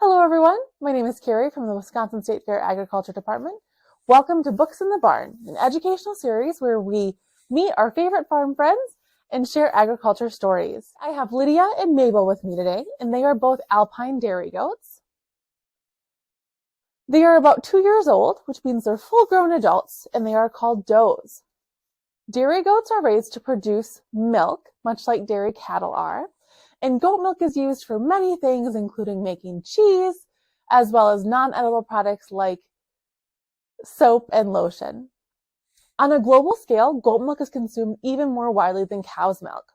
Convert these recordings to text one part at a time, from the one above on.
Hello everyone, my name is Carrie from the Wisconsin State Fair Agriculture Department. Welcome to Books in the Barn, an educational series where we meet our favorite farm friends and share agriculture stories. I have Lydia and Mabel with me today, and they are both alpine dairy goats. They are about 2 years old, which means they're full-grown adults, and they are called does. Dairy goats are raised to produce milk, much like dairy cattle are. And goat milk is used for many things, including making cheese, as well as non-edible products like soap and lotion. On a global scale, goat milk is consumed even more widely than cow's milk.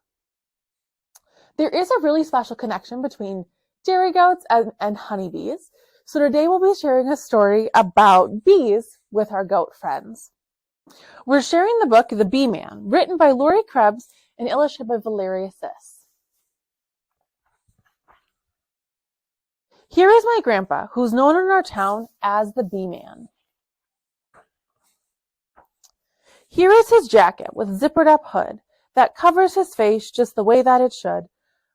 There is a really special connection between dairy goats and honeybees. So today we'll be sharing a story about bees with our goat friends. We're sharing the book, The Beeman, written by Laurie Krebs and illustrated by Valeria. Here is my grandpa, who's known in our town as the Beeman. Here is his jacket with zippered up hood that covers his face just the way that it should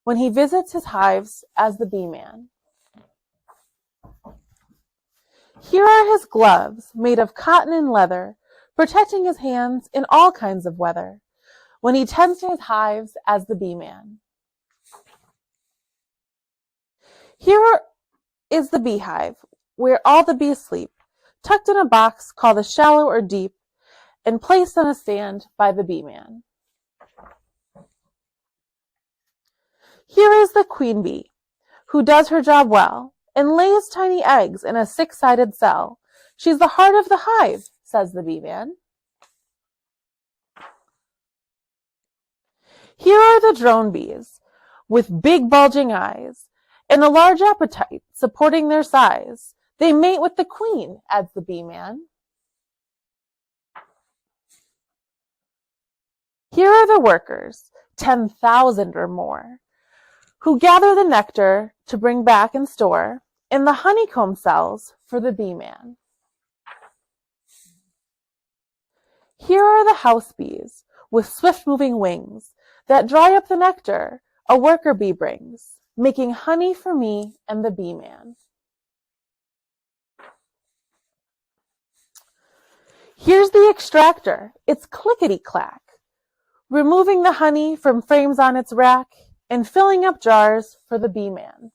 when he visits his hives as the Beeman. Here are his gloves made of cotton and leather, protecting his hands in all kinds of weather when he tends to his hives as the Beeman. Here is the beehive, where all the bees sleep, tucked in a box called a shallow or deep, and placed on a stand by the Beeman. Here is the queen bee, who does her job well, and lays tiny eggs in a six-sided cell. She's the heart of the hive, says the Beeman. Here are the drone bees, with big bulging eyes, and a large appetite supporting their size. They mate with the queen, adds the Beeman. Here are the workers, 10,000 or more, who gather the nectar to bring back and store in the honeycomb cells for the Beeman. Here are the house bees with swift-moving wings that dry up the nectar a worker bee brings, making honey for me and the Beeman. Here's the extractor. It's clickety-clack, removing the honey from frames on its rack and filling up jars for the Beeman.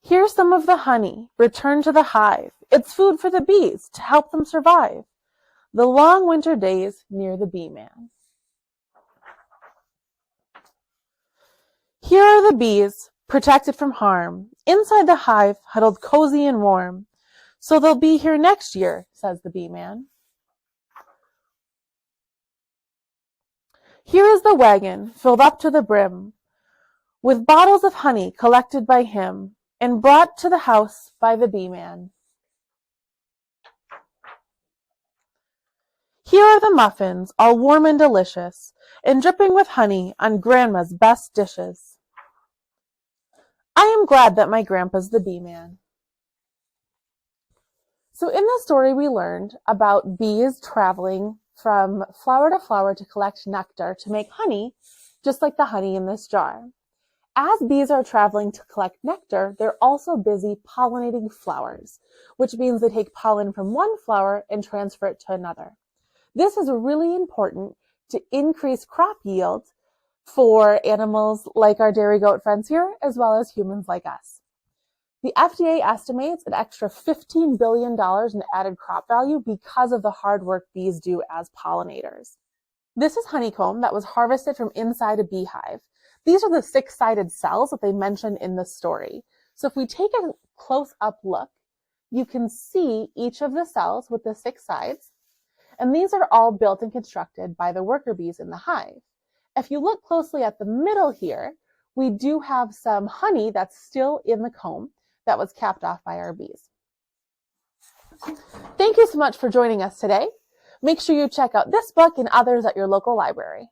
Here's some of the honey returned to the hive. It's food for the bees to help them survive the long winter days near the Beeman. Here are the bees, protected from harm, inside the hive, huddled cozy and warm. So they'll be here next year, says the Beeman. Here is the wagon, filled up to the brim, with bottles of honey collected by him and brought to the house by the Beeman. Here are the muffins, all warm and delicious, and dripping with honey on Grandma's best dishes. I am glad that my grandpa's the Beeman. So in this story, we learned about bees traveling from flower to flower to collect nectar to make honey, just like the honey in this jar. As bees are traveling to collect nectar, they're also busy pollinating flowers, which means they take pollen from one flower and transfer it to another. This is really important to increase crop yield for animals like our dairy goat friends here, as well as humans like us. The FDA estimates an extra $15 billion in added crop value because of the hard work bees do as pollinators. This is honeycomb that was harvested from inside a beehive. These are the six-sided cells that they mentioned in the story. So if we take a close-up look, you can see each of the cells with the six sides, and these are all built and constructed by the worker bees in the hive. If you look closely at the middle here, we do have some honey that's still in the comb that was capped off by our bees. Thank you so much for joining us today. Make sure you check out this book and others at your local library.